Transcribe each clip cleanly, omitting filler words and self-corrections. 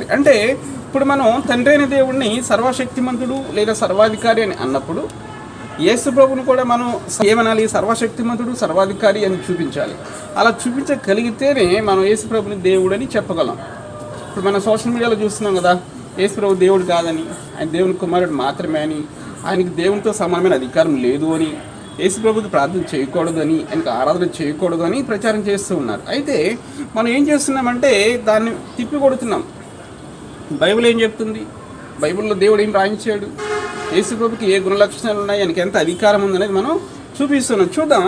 ఒకటి. అంటే ఇప్పుడు మనం తండ్రి అయిన దేవుడిని సర్వశక్తిమంతుడు లేదా సర్వాధికారి అని అన్నప్పుడు యేసు ప్రభువును కూడా మనం ఏమనాలి? సర్వశక్తిమంతుడు, సర్వాధికారి అని చూపించాలి. అలా చూపించగలిగితేనే మనం యేసు ప్రభుని దేవుడు అని చెప్పగలం. ఇప్పుడు మనం సోషల్ మీడియాలో చూస్తున్నాం కదా, యేసు ప్రభు దేవుడు కాదని, ఆయన దేవుని కుమారుడు మాత్రమే అని, ఆయనకి దేవునితో సమానమైన అధికారం లేదు అని, యేసు ప్రభుకి ప్రార్థన చేయకూడదు అని, ఆయనకు ఆరాధన చేయకూడదు అని ప్రచారం చేస్తూ ఉన్నారు. అయితే మనం ఏం చేస్తున్నామంటే దాన్ని తిప్పి కొడుతున్నాం. బైబిల్ ఏం చెప్తుంది? బైబిల్లో దేవుడు ఏం రాయించాడు? యేసు ప్రభుకి ఏ గుణలక్షణాలు ఉన్నాయి, ఆయనకి ఎంత అధికారం ఉందనేది మనం చూపిస్తున్నాం. చూద్దాం.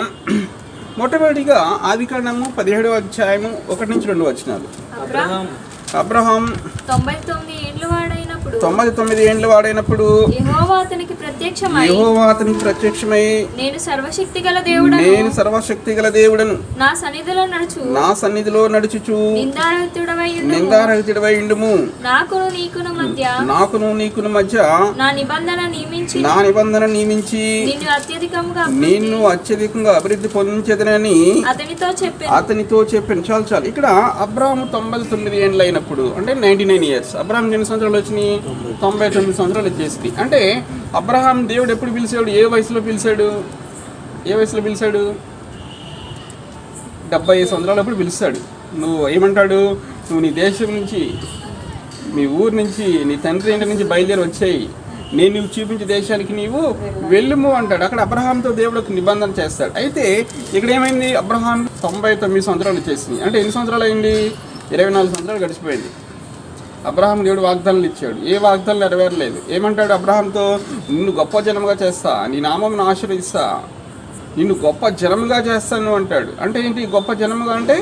మొట్టమొదటిగా ఆదికాండము 17వ అధ్యాయము 1-2 వచనాలు. అబ్రహాం 99 ఏండ్ల వాడైనప్పుడు యెహోవా అతనికి ప్రత్యక్షమై నేను సర్వశక్తిగల దేవుడను, నా సన్నిధిలో నడుచుచు నిందారహితుడవై ఉండుము, నాకును నీకును మధ్య నా నిబంధన నియమించి నిన్ను అత్యధికంగా అభివృద్ధి పొందించదనని అతనితో చెప్పాను. చాలు. ఇక్కడ అబ్రహాము 99 ఏండ్లు అయినప్పుడు, అంటే 99 ఇయర్స్. అబ్రహాం ఎన్ని సంవత్సరాలు వచ్చినాయి? 99 సంవత్సరాలు వచ్చేసింది. అంటే అబ్రహాం దేవుడు ఎప్పుడు పిలిచాడు? ఏ వయసులో పిలిచాడు? 75 సంవత్సరాలు అప్పుడు పిలుస్తాడు. నువ్వు ఏమంటాడు? నువ్వు నీ దేశం నుంచి, మీ ఊరు నుంచి, నీ తండ్రి ఇంటి నుంచి బయలుదేరి వచ్చాయి, నేను నువ్వు చూపించే దేశానికి నీవు వెళ్ళుము అంటాడు. అక్కడ అబ్రహాంతో దేవుడు ఒక నిబంధన చేస్తాడు. అయితే ఇక్కడ ఏమైంది? అబ్రహాం 99 సంవత్సరాలు వచ్చేసింది. అంటే ఎన్ని సంవత్సరాలు అయింది? 24 సంవత్సరాలు గడిచిపోయింది. అబ్రహాం దేవుడు వాగ్దానాలు ఇచ్చాడు. ఏ వాగ్దానాలు నెరవేరలేదు. ఏమంటాడు అబ్రహాంతో? నిన్ను గొప్ప జనముగా చేస్తా, నీ నామమును ఆశీర్వదిస్తా, నిన్ను గొప్ప జనముగా చేస్తాను అంటాడు. అంటే ఏంటి గొప్ప జనముగా? అంటే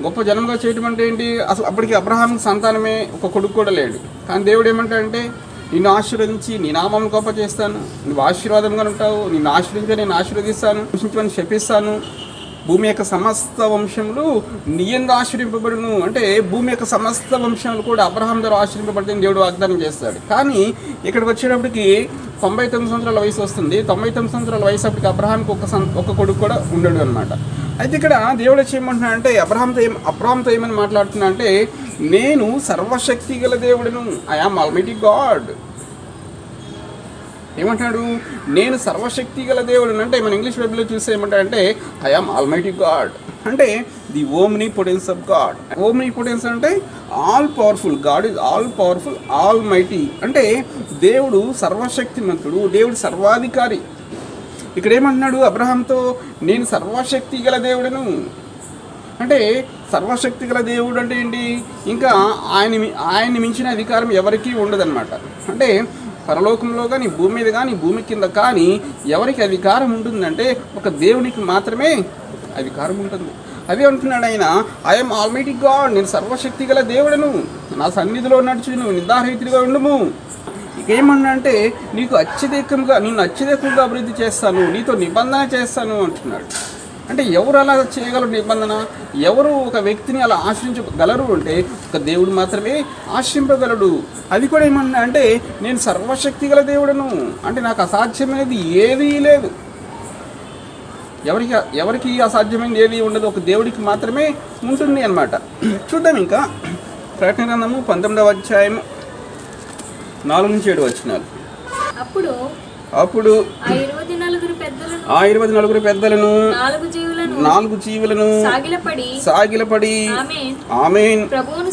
గొప్ప జనముగా చేయటం అంటే ఏంటి? అసలు అప్పటికి అబ్రహాంకి సంతానమే, ఒక కొడుకు కూడా లేడు. కానీ దేవుడు ఏమంటాడంటే నిన్ను ఆశీర్వదించి నీ నామమును గొప్ప చేస్తాను, నువ్వు ఆశీర్వాదంగా ఉంటావు, నిన్ను ఆశీర్వదించి నేను ఆశీర్వదిస్తాను, దూషించమని శపిస్తాను, భూమి యొక్క సమస్త వంశములు నీ యందు ఆశ్రయింపబడును. అంటే భూమి యొక్క సమస్త వంశములు కూడా అబ్రహాం ద్వారా ఆశ్రయింపబడితే దేవుడు వాగ్దానం చేస్తాడు. కానీ ఇక్కడికి వచ్చేటప్పటికి 99 సంవత్సరాల వయసు వస్తుంది. 99 సంవత్సరాల వయసు అప్పటికి అబ్రహాంకి ఒక కొడుకు కూడా ఉండడు అనమాట. అయితే ఇక్కడ దేవుడు ఏమంటున్నా అంటే అబ్రహాంతో ఏమని మాట్లాడుతున్నా అంటే, నేను సర్వశక్తి గల దేవుడును, ఐ యామ్ ఆల్మైటీ గాడ్. ఏమంటాడు? నేను సర్వశక్తి గల దేవుడు. అంటే మన ఇంగ్లీష్ బైబిల్లో చూస్తే ఏమంటాడంటే ఐ యామ్ ఆల్మైటీ గాడ్. అంటే ది ఓమ్నిపోటెన్స్ ఆఫ్ గాడ్. ఓమ్నిపోటెన్స్ అంటే all powerful. God is all powerful, all mighty. అంటే దేవుడు సర్వశక్తిమంతుడు, దేవుడు సర్వాధికారి. ఇక్కడ ఏమంటున్నాడు అబ్రహాంతో? నేను సర్వశక్తి గల దేవుడును. అంటే సర్వశక్తి గల దేవుడు అంటే ఏంటి? ఇంకా ఆయన్ని మించిన అధికారం ఎవరికీ ఉండదన్నమాట. అంటే పరలోకంలో కానీ, భూమి మీద కానీ, భూమి కింద కానీ ఎవరికి అధికారం ఉంటుందంటే ఒక దేవునికి మాత్రమే అధికారం ఉంటుంది. అదే అంటున్నాడు ఆయన, ఐఎమ్ ఆల్మైటీ గాడ్, నేను సర్వశక్తి గల దేవుడను, నా సన్నిధిలో నడుచు, నువ్వు నిందారహితుడిగా ఉండుము. ఏమన్నా అంటే నిన్ను అత్యధికంగా అభివృద్ధి చేస్తాను, నీతో నిబంధన చేస్తాను అంటున్నాడు. అంటే ఎవరు అలా చేయగలరు నిబంధన? ఎవరు ఒక వ్యక్తిని అలా ఆశ్రయించగలరు అంటే ఒక దేవుడు మాత్రమే ఆశ్రయింపగలడు. అది కూడా ఏమన్నా అంటే నేను సర్వశక్తి గల దేవుడను, అంటే నాకు అసాధ్యమైనది ఏదీ లేదు. ఎవరికి అసాధ్యమైనది ఏది ఉండదు, ఒక దేవుడికి మాత్రమే ఉంటుంది అన్నమాట. చూద్దాం ఇంకా ప్రకటన గ్రంథము 19వ అధ్యాయము 4-7 వచనాలు. అప్పుడు ఆ 24 పెద్దలను 4 జీవులను సాగిలపడి ఆమేన్ ప్రభువును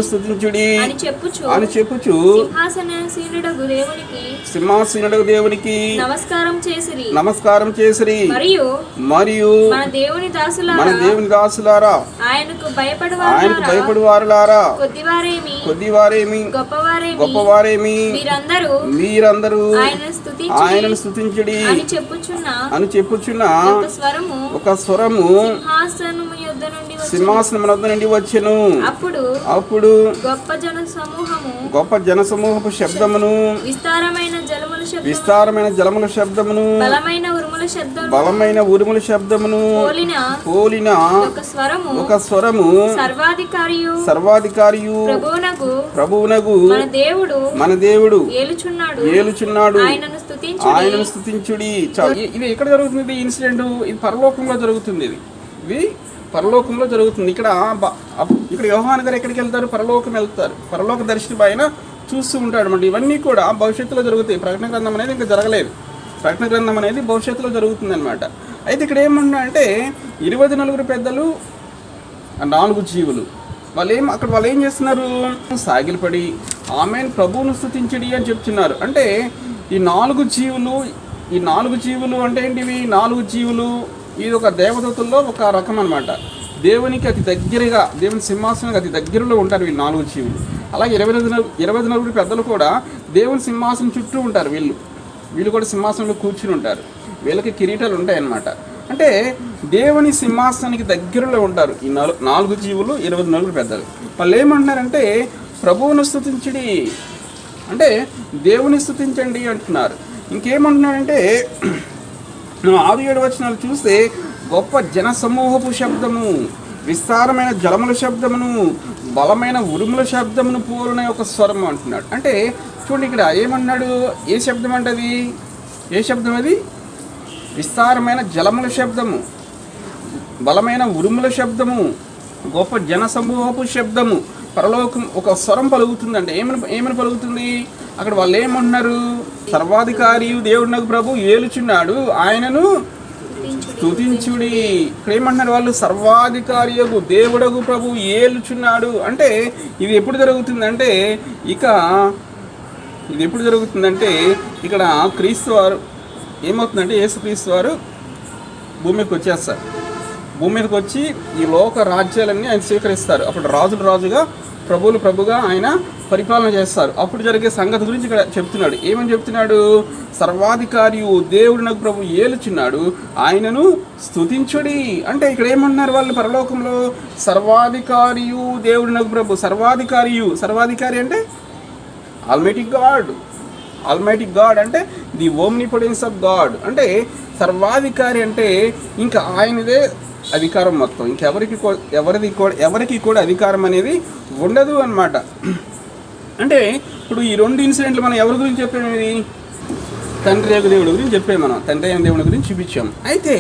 స్తుతించుడి అని చెప్పుచు సింహాసనుడగు దేవునికి నమస్కారం చేసిరి. మరియు మన దేవుని దాసులారా, ఆయనకు భయపడువారులారా, కొద్దివారేమి గొప్పవారేమి, మీరందరూ ఆయనను స్తుతించుడి అని చెప్పుచున్న ఒక స్వరము సింహాసనం వద్ద నుండి వచ్చెను. అప్పుడు గొప్ప జన సమూహపు శబ్దమును, విస్తారమైన జలముల శబ్దమును, బలమైన ఉరుముల శబ్దమును పోలిన ఒక స్వరము సర్వాధికారియు ప్రభువునగు మన దేవుడు ఏలుచున్నాడు, ఆయనను స్తుతించుడి. ఇది ఎక్కడ జరుగుతుంది? ఇన్సిడెంట్ ఇది పరలోకంలో జరుగుతుంది. ఇది పరలోకంలో జరుగుతుంది. ఇక్కడ యోహాను గారు ఎక్కడికి వెళ్తారు? పరలోకం వెళ్తారు. పరలోక దర్శనం ఆయన చూస్తూ ఉంటాడు అన్నమాట. ఇవన్నీ కూడా భవిష్యత్తులో జరుగుతాయి. ప్రకటన గ్రంథం అనేది ఇంకా జరగలేదు. ప్రకటన గ్రంథం అనేది భవిష్యత్తులో జరుగుతుంది అనమాట. అయితే ఇక్కడ ఏమన్నా అంటే 24 పెద్దలు 4 జీవులు వాళ్ళు ఏం చేస్తున్నారు? సాగిలపడి ఆమెన్ ప్రభువును స్తుతించడి అని చెప్తున్నారు. అంటే ఈ 4 జీవులు అంటే ఏంటివి? 4 జీవులు ఇది ఒక దేవదూతల్లో ఒక రకం అనమాట. దేవునికి అతి దగ్గరగా, దేవుని సింహాసనానికి అతి దగ్గరలో ఉంటారు వీళ్ళు 4 జీవులు. అలాగే 24 పెద్దలు కూడా దేవుని సింహాసనం చుట్టూ ఉంటారు. వీళ్ళు కూడా సింహాసనంలో కూర్చుని ఉంటారు. వీళ్ళకి కిరీటాలు ఉంటాయి అన్నమాట. అంటే దేవుని సింహాసనానికి దగ్గరలో ఉంటారు ఈ 4 జీవులు, 24 పెద్దలు. వాళ్ళు ఏమంటున్నారంటే ప్రభువును స్తుతించడి అంటే దేవుని స్తుతించండి అంటున్నారు. ఇంకేమంటున్నారంటే 6-7 వచనాలు చూస్తే గొప్ప జనసమూహపు శబ్దము, విస్తారమైన జలముల శబ్దమును, బలమైన ఉరుముల శబ్దమును పూర్ణ ఒక స్వరము అంటున్నాడు. అంటే చూడండి ఇక్కడ ఏమన్నాడు? ఏ శబ్దం అంటే అది? ఏ శబ్దం అది? విస్తారమైన జలముల శబ్దము, బలమైన ఉరుముల శబ్దము, గొప్ప జనసమూహపు శబ్దము, పరలోకం ఒక స్వరం పలుకుతుందండి. ఏమని పలుకుతుంది? అక్కడ వాళ్ళు ఏమంటున్నారు? సర్వాధికారి దేవుడినకు ప్రభు ఏలుచున్నాడు, ఆయనను స్తుతించుడి. ఇక్కడ ఏమంటున్నారు వాళ్ళు? సర్వాధికారియకు దేవుడకు ప్రభు ఏలుచున్నాడు. అంటే ఇది ఎప్పుడు జరుగుతుందంటే ఇక్కడ క్రీస్తు వారు ఏమవుతుందంటే యేసుక్రీస్తు వారు భూమి మీదకి వచ్చేస్తారు. భూమి మీదకి వచ్చి ఈ లోక రాజ్యాలన్నీ ఆయన స్వీకరిస్తారు. అప్పుడు రాజుగా ప్రభుగా ఆయన పరిపాలన చేస్తారు. అప్పుడు జరిగే సంగతి గురించి ఇక్కడ చెప్తున్నాడు. ఏమని చెప్తున్నాడు? సర్వాధికారియు దేవుడినకు ప్రభు ఏలుచున్నాడు, ఆయనను స్తుతించుడి. అంటే ఇక్కడ ఏమన్నారు వాళ్ళు పరలోకంలో? సర్వాధికారియు దేవుడినకు ప్రభు. సర్వాధికారి అంటే ఆల్మైటీ గాడ్ అంటే ది ఓమ్నిపోటెన్స్ ఆఫ్ గాడ్. అంటే సర్వాధికారి అంటే ఇంకా ఆయనదే అధికారం మొత్తం. ఎవరికి కూడా అధికారం అనేది ఉండదు అన్నమాట. అంటే ఇప్పుడు ఈ 2 ఇన్సిడెంట్లు మనం ఎవరి గురించి చెప్పాము? ఇది తండ్రి యొక్క దేవుడి గురించి చెప్పాము. మనం తండ్రి అయిన దేవుడి గురించి చూపించాము. అయితే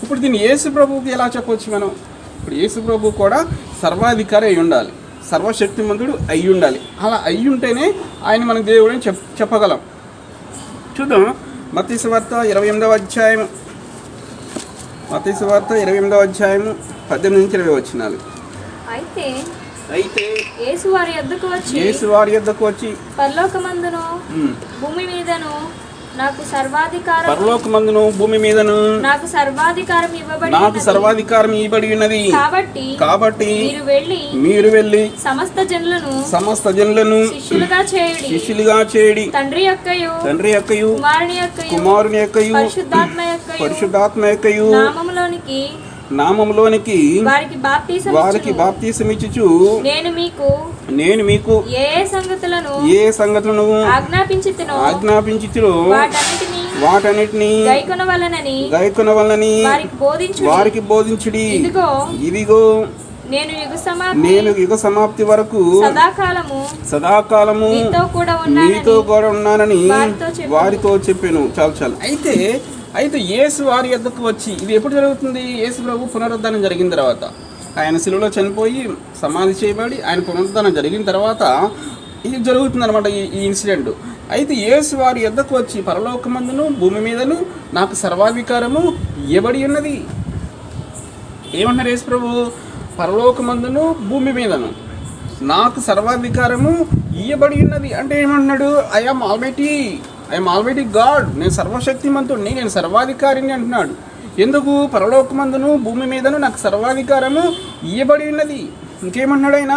ఇప్పుడు దీన్ని యేసు ప్రభువుకి ఎలా చెప్పవచ్చు మనం? ఇప్పుడు యేసు ప్రభు కూడా సర్వాధికారి అయి ఉండాలి, సర్వశక్తిమంతుడు అయి ఉండాలి. అలా అయి ఉంటేనే ఆయన మన దేవుడు అని చెప్పగలం. చూద్దాం మత్తయి సువార్త 28వ అధ్యాయం. మత్తయి సువార్త 28వ అధ్యాయము 18-20 వచనాలు. అయితే యేసు వారి యొద్దకు వచ్చి పరలోకమందును భూమి మీదను నాకు సర్వాధికారం ఇవ్వబడి ఉన్నది. కాబట్టి మీరు వెళ్ళి సమస్త జనులను శిష్యులుగా చేయుడి. తండ్రి యొక్కయు కుమారుని యొక్కయు పరిశుద్ధాత్మ యొక్కయు నామములోనికి వారికి బాప్తీసం ఇచ్చుచు నేను మీకు ఏ సంగతులను ఆజ్ఞాపించితినో వాటన్నిటిని గైకొనవలెనని వారికి బోధించుడి. ఇదిగో నేను యుగ సమాప్తి వరకు సదాకాలము మీతో కూడా ఉన్నానని వారితో చెప్పాను. చాలు. అయితే యేసు వారి యొద్దకు వచ్చి, ఇది ఎప్పుడు జరుగుతుంది? యేసు ప్రభు పునరుద్ధానం జరిగిన తర్వాత, ఆయన శిలువలో చనిపోయి సమాధి చేయబడి ఆయన పునరుద్ధానం జరిగిన తర్వాత ఇది జరుగుతుంది అనమాట ఈ ఇన్సిడెంట్. అయితే యేసు వారి యొద్దకు వచ్చి పరలోకమందును భూమి మీదను నాకు సర్వాధికారము ఇవ్వబడి ఉన్నది. ఏమన్నారు యేసు ప్రభు? పరలోకమందును భూమి మీదను నాకు సర్వాధికారము ఇవ్వబడి ఉన్నది. అంటే ఏమంటున్నాడు? I am almighty God. నేను సర్వశక్తిమంతుడిని, నేను సర్వాధికారిని అంటున్నాడు. ఎందుకు? పరలోకమందును భూమి మీదను నాకు సర్వాధికారము ఇవ్వబడి ఉన్నది. ఇంకేమంటున్నాడు ఆయన?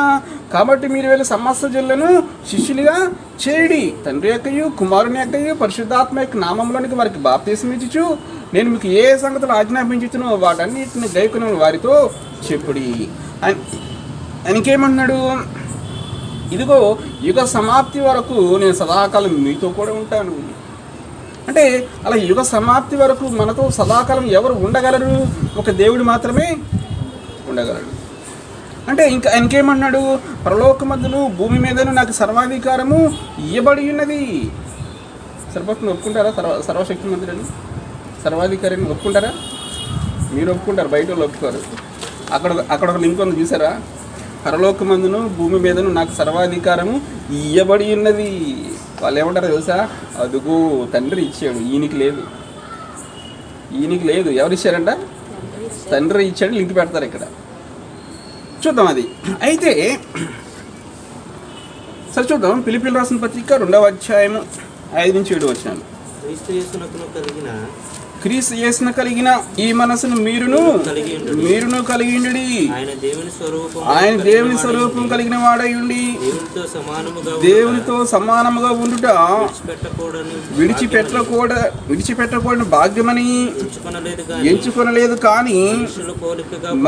కాబట్టి మీరు వెళ్ళి సమస్త జనులను శిష్యులుగా చేయుడి. తండ్రి యొక్కయు కుమారుని యొక్కయు పరిశుద్ధాత్మ యొక్క నామంలోనికి వారికి బాప్తీసం ఇచ్చుచు నేను మీకు ఏ సంగతులు ఆజ్ఞాపించుతునో వాటన్నిటిని గైకొన వారితో చెప్పుడి. ఇంకేమంటున్నాడు? ఇదిగో యుగ సమాప్తి వరకు నేను సదాకాలం మీతో కూడా ఉంటాను. అంటే అలా యుగ సమాప్తి వరకు మనతో సదాకాలం ఎవరు ఉండగలరు? ఒక దేవుడు మాత్రమే ఉండగలడు. అంటే ఇంకేమన్నాడు? పరలోకమందును భూమి మీదను నాకు సర్వాధికారము ఇవ్వబడి ఉన్నది. సరిపోతుంది. ఒప్పుకుంటారా? సర్వశక్తిమంతుడని సర్వాధికారిని ఒప్పుకుంటారా? మీరు ఒప్పుకుంటారు, బయట వాళ్ళు ఒప్పుకోరు. అక్కడ ఒక లింక్ ఉంది చూసారా, పరలోకమందును భూమి మీదను నాకు సర్వాధికారము ఇయ్యబడి ఉన్నది. వాళ్ళు ఏమంటారు తెలుసా, అదుగో తండ్రి ఇచ్చాడు, ఈయనకి లేదు, ఈయనకి లేదు. ఎవరు ఇచ్చారంట? తండ్రి ఇచ్చాడు. లింక్ పెడతారు ఇక్కడ, చూద్దాం అది. అయితే సరే చూద్దాం. ఫిలిప్పీయులకు రాసిన పత్రిక 2వ అధ్యాయము 5-7 వచనాలు. క్రీస్తు యేసున కలిగిన ఈ మనసును మీరును కలిగి ఉండి, ఆయన దేవుని స్వరూపం కలిగిన వాడై ఉండి దేవునితో సమానముగా ఉండుట విడిచిపెట్టకూడని భాగ్యమని ఎంచుకొనలేదు, కానీ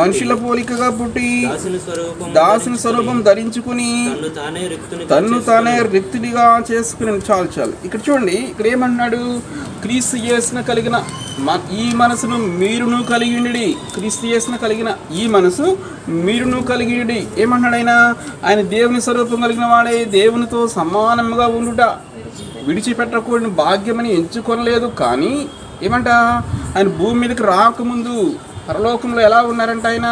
మనుషుల పోలికగా పుట్టి దాసుని స్వరూపం ధరించుకుని తన్ను తానే రిక్తునిగా చేసుకుని. చాలు ఇక్కడ చూడండి, ఇక్కడ ఏమన్నాడు? క్రీస్తు యేసున కలిగిన ఈ మనసును మీరును కలిగి ఉండి, క్రీస్తు యేసున కలిగిన ఈ మనసు మీరును కలిగి ఉండి. ఏమన్నాడు ఆయన దేవుని స్వరూపం కలిగిన వాడే దేవునితో సమానముగా ఉండుట విడిచిపెట్టకూడని భాగ్యమని ఎంచుకొనలేదు, కానీ ఏమంట ఆయన భూమి మీదకి రాకముందు పరలోకంలో ఎలా ఉన్నారంట? ఆయన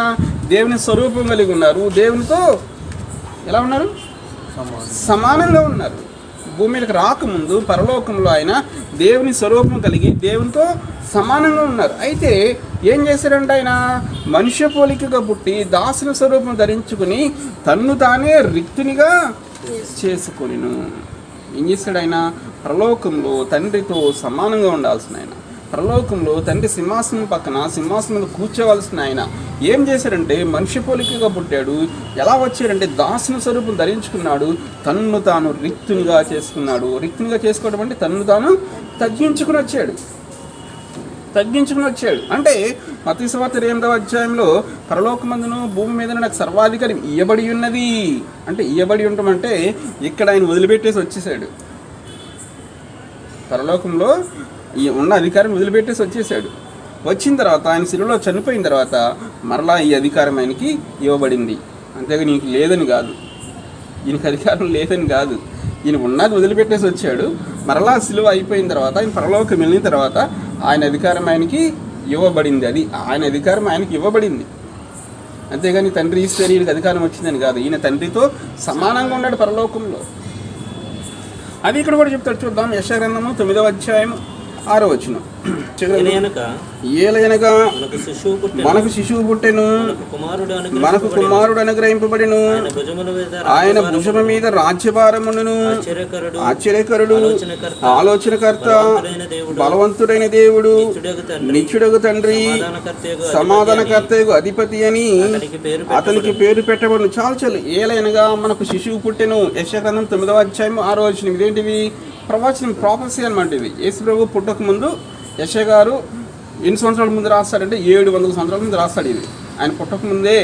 దేవుని స్వరూపం కలిగి ఉన్నారు, దేవునితో ఎలా ఉన్నారు? సమానంగా ఉన్నారు. భూమి మీదకి రాకముందు పరలోకంలో ఆయన దేవుని స్వరూపం కలిగి దేవునితో సమానంగా ఉన్నారు. అయితే ఏం చేశారంటే ఆయన మనుష్య పోలికగా పుట్టి దాసుని స్వరూపం ధరించుకుని తన్ను తానే రిక్తునిగా చేసుకొనిను. ఏం చేశాడు ఆయన? పరలోకంలో తండ్రితో సమానంగా ఉండాల్సిన ఆయన, పరలోకంలో తండ్రి సింహాసనం పక్కన సింహాసనం మీద కూర్చోవలసిన ఆయన ఏం చేశారంటే మనిషి పోలికగా పుట్టాడు. ఎలా వచ్చాడంటే దాసుని స్వరూపం ధరించుకున్నాడు, తన్ను తాను రిక్తునిగా చేసుకున్నాడు. రిక్తునిగా చేసుకోవడం అంటే తన్ను తాను తగ్గించుకుని వచ్చాడు. అంటే మత్తయి సువార్త 8వ అధ్యాయంలో పరలోకమందును భూమి మీద నాకు సర్వాధికారం ఇయ్యబడి ఉన్నది అంటే, ఇయ్యబడి ఉండటం అంటే ఇక్కడ ఆయన వదిలిపెట్టేసి వచ్చేసాడు. పరలోకంలో ఉన్న అధికారం వదిలిపెట్టేసి వచ్చేసాడు. వచ్చిన తర్వాత ఆయన శిలువలో చనిపోయిన తర్వాత మరలా ఈ అధికారం ఆయనకి ఇవ్వబడింది. అంతేగా నీకు లేదని కాదు, ఈయనకి అధికారం లేదని కాదు, ఈయన ఉన్నది వదిలిపెట్టేసి వచ్చాడు. మరలా శిలువ అయిపోయిన తర్వాత ఆయన పరలోకం వెళ్ళిన తర్వాత ఆయన అధికారం ఆయనకి ఇవ్వబడింది. అది ఆయన అధికారం ఆయనకి ఇవ్వబడింది. అంతేగాని తండ్రి ఇస్తే ఈయనకి అధికారం వచ్చిందని కాదు. ఈయన తండ్రితో సమానంగా ఉన్నాడు పరలోకంలో. అది ఇక్కడ కూడా చెప్తాడు, చూద్దాం. యెషయా గ్రంథము 9వ అధ్యాయము 6వ వచనం. ఏలయనగా మనకు శిశువు పుట్టెను, మనకు కుమారుడు అనుగ్రహింపబడెను, ఆయన భుజము మీద రాజ్యభారమును. ఆశ్చర్యకరుడు, ఆలోచనకర్త, బలవంతుడైన దేవుడు, నిత్యుడగు తండ్రి, సమాధానకర్తయగు అధిపతి అని అతనికి పేరు పెట్టబడును. చాలు. ఏలయనగా మనకు శిశువు పుట్టెను. యెషయా గ్రంథం 9వ అధ్యాయం 6వ వచనం. ఇదేంటివి? ప్రవచనం, ప్రాఫెసీ అనమాట. ఇది యేసు ప్రభు పుట్టక ముందు యెషయా గారు ఎన్ని సంవత్సరాల ముందు రాస్తాడంటే 700 సంవత్సరాల ముందు రాస్తాడు. ఇది ఆయన పుట్టకముందే,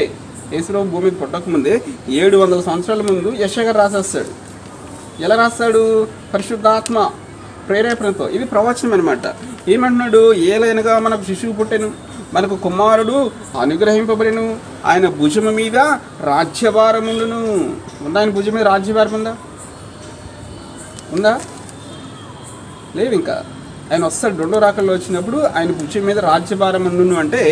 యేసు ప్రభు భూమికి పుట్టకముందే 700 సంవత్సరాల ముందు యెషయా గారు రాసేస్తాడు. ఎలా రాస్తాడు? పరిశుద్ధాత్మ ప్రేరేపణతో. ఇది ప్రవచనం అనమాట. ఏమంటున్నాడు? ఏలైనగా మనకు శిశువు పుట్టెను, మనకు కుమారుడు అనుగ్రహింపబడెను, ఆయన భుజము మీద రాజ్యభారముండును. ఉందా? ఆయన భుజం మీద రాజ్యభారం ఉందా? లేదు. ఇంకా ఆయన వస్తాడు. 2వ రాకల్లో వచ్చినప్పుడు ఆయన భుజం మీద రాజ్యభారం ఉండును అంటే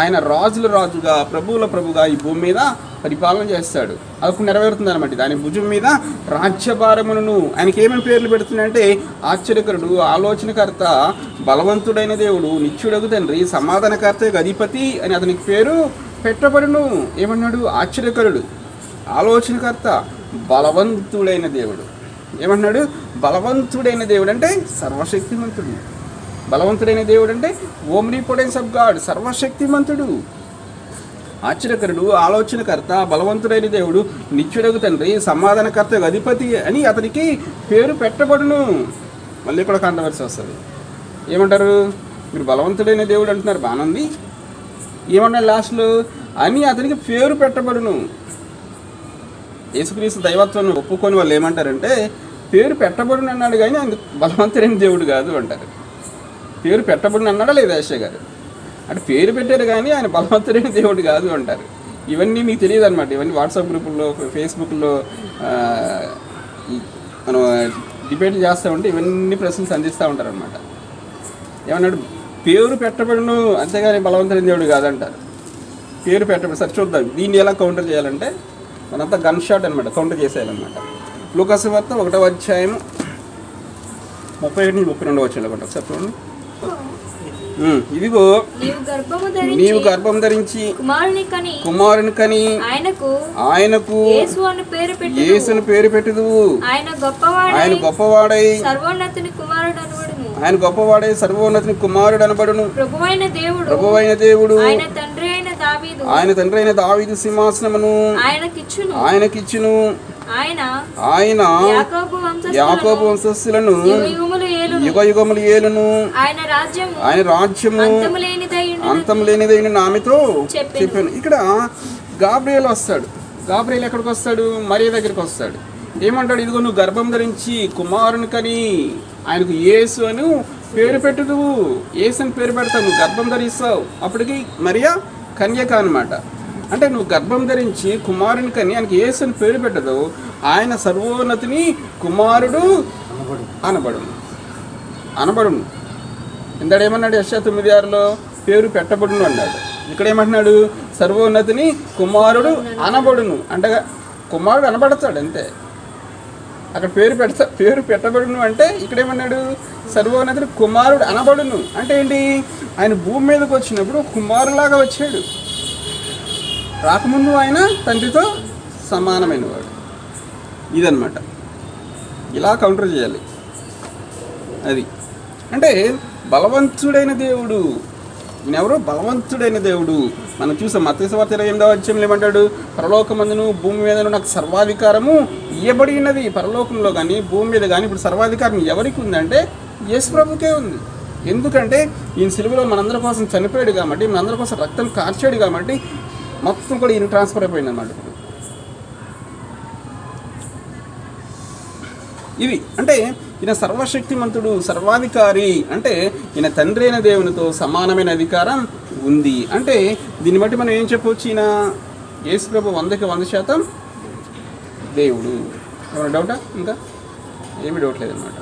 ఆయన రాజుల రాజుగా, ప్రభువుల ప్రభుగా ఈ భూమి మీద పరిపాలన చేస్తాడు. అది నెరవేరుతుంది అనమాట. ఆయన భుజం మీద రాజ్యభారమును. ఆయనకి ఏమేమి పేర్లు పెడుతున్నాయంటే ఆశ్చర్యకరుడు, ఆలోచనకర్త, బలవంతుడైన దేవుడు, నిత్యుడగు తండ్రి, సమాధానకర్త, అధిపతి అని అతనికి పేరు పెట్టబడును. ఏమన్నాడు? ఆశ్చర్యకరుడు, ఆలోచనకర్త, బలవంతుడైన దేవుడు. ఏమంటున్నాడు? బలవంతుడైన దేవుడు అంటే సర్వశక్తిమంతుడు. బలవంతుడైన దేవుడు అంటే ఓమ్నిపోటెన్స్ ఆఫ్ గాడ్, సర్వశక్తిమంతుడు. ఆశ్చర్యకరుడు, ఆలోచనకర్త, బలవంతుడైన దేవుడు, నిత్యుడగు తండ్రి, సమాధానకర్త, అధిపతి అని అతనికి పేరు పెట్టబడును. మళ్ళీ ఇక్కడ కాంట్రవర్సీ వస్తుంది. ఏమంటారు? మీరు బలవంతుడైన దేవుడు అంటున్నారు, బాగుంది. ఏమన్నా లాస్ట్లో అని అతనికి పేరు పెట్టబడును. యేసుక్రీస్తు దైవత్వాన్ని ఒప్పుకొని వాళ్ళు ఏమంటారంటే పేరు పెట్టబడును అన్నాడు కానీ ఆయన బలవంతుడైన దేవుడు కాదు అంటారు. పేరు పెట్టబడును అన్నాడా లేదా యెషయా గారు? అంటే పేరు పెట్టారు కానీ ఆయన బలవంతుడైన దేవుడు కాదు అంటారు. ఇవన్నీ మీకు తెలియదు అనమాట. ఇవన్నీ వాట్సాప్ గ్రూపుల్లో, ఫేస్బుక్లో మనం డిబేట్ చేస్తూ ఉంటే ఇవన్నీ ప్రశ్నలు సంధిస్తూ ఉంటారు అనమాట. ఏమన్నాడు? పేరు పెట్టబడును, అంతేగాని బలవంతుడైన దేవుడు కాదంటారు. పేరు పెట్టబడి సరే చూద్దాం దీన్ని ఎలా కౌంటర్ చేయాలంటే మనంతా గన్ షాట్ అనమాట, కౌంటర్ చేసేయాలన్నమాట. లూకాసు వార్త 1వ అధ్యాయం 31-32 వచ్చేలాగా ఒకసారి చూడండి. ఇదిగో నీవు గర్భం ధరించి కుమారుని కని ఆయనకు యేసును పేరు పెట్టుదువు. ఆయన గొప్పవాడై సర్వోన్నతుని కుమారుడు అనబడును. ప్రభువైన దేవుడు ఆయన తండ్రి అయిన దావీదు సింహాసనమును ఆయనకిచ్చును. ఆయన యాకోబు వంశస్థులను యుగయుగములు ఏలును. ఆయన రాజ్యము అంతము లేనిదైన ఆమెతో చెప్పాను. ఇక్కడ గాబ్రియల్ వస్తాడు. గాబ్రియల్ ఎక్కడికి వస్తాడు? మరియ దగ్గరికి వస్తాడు. ఏమంటాడు? ఇదిగో నువ్వు గర్భం ధరించి కుమారుని కని ఆయనకు యేసు అని పేరు పెట్టుదువు. యేసు అని పేరు పెడతావు, నువ్వు గర్భం ధరిస్తావు. అప్పటికి మరియా కన్యక అనమాట. అంటే నువ్వు గర్భం ధరించి కుమారుని కని ఆయనకి యేసు అని పేరు పెట్టదు. ఆయన సర్వోన్నతిని కుమారుడు అనబడును. ఇందాడేమన్నాడు? యెషయా 9:6లో పేరు పెట్టబడును అన్నాడు. ఇక్కడ ఏమంటున్నాడు? సర్వోన్నతిని కుమారుడు అనబడును. అంటే కుమారుడు అనబడతాడు అంతే. అక్కడ పేరు పెట్టబడును అంటే ఇక్కడ ఏమన్నాడు? సర్వోన్నతిని కుమారుడు అనబడును అంటే ఏంటి? ఆయన భూమి మీదకి వచ్చినప్పుడు కుమారులాగా వచ్చాడు. రాకముందు ఆయన తండ్రితో సమానమైన వాడు. ఇదన్నమాట. ఇలా కౌంటర్ చేయాలి. అది అంటే బలవంతుడైన దేవుడు. ఈయనెవరో బలవంతుడైన దేవుడు. మనం చూసాం మత్తయి సువార్త 28వ అధ్యాయంలో ఏమంటాడు? పరలోకమందును భూమి మీదను నాకు సర్వాధికారము ఇవ్వబడి ఉన్నది. పరలోకంలో కానీ భూమి మీద కానీ ఇప్పుడు సర్వాధికారం ఎవరికి ఉందంటే యేసు ప్రభుకే ఉంది. ఎందుకంటే ఈయన సిలువలో మనందరి కోసం చనిపోయాడు కాబట్టి, మనందరి కోసం రక్తం కార్చాడు కాబట్టి మొత్తం కూడా ఈయన ట్రాన్స్ఫర్ అయిపోయింది అన్నమాట. ఇది అంటే ఈయన సర్వశక్తిమంతుడు, సర్వాధికారి. అంటే ఈయన తండ్రి అయిన దేవునితో సమానమైన అధికారం ఉంది. అంటే దీన్ని బట్టి మనం ఏం చెప్పవచ్చు? ఈయన యేసు ప్రభు 100% దేవుడు. ఏమైనా డౌటా? ఇంకా ఏమీ డౌట్ లేదన్నమాట.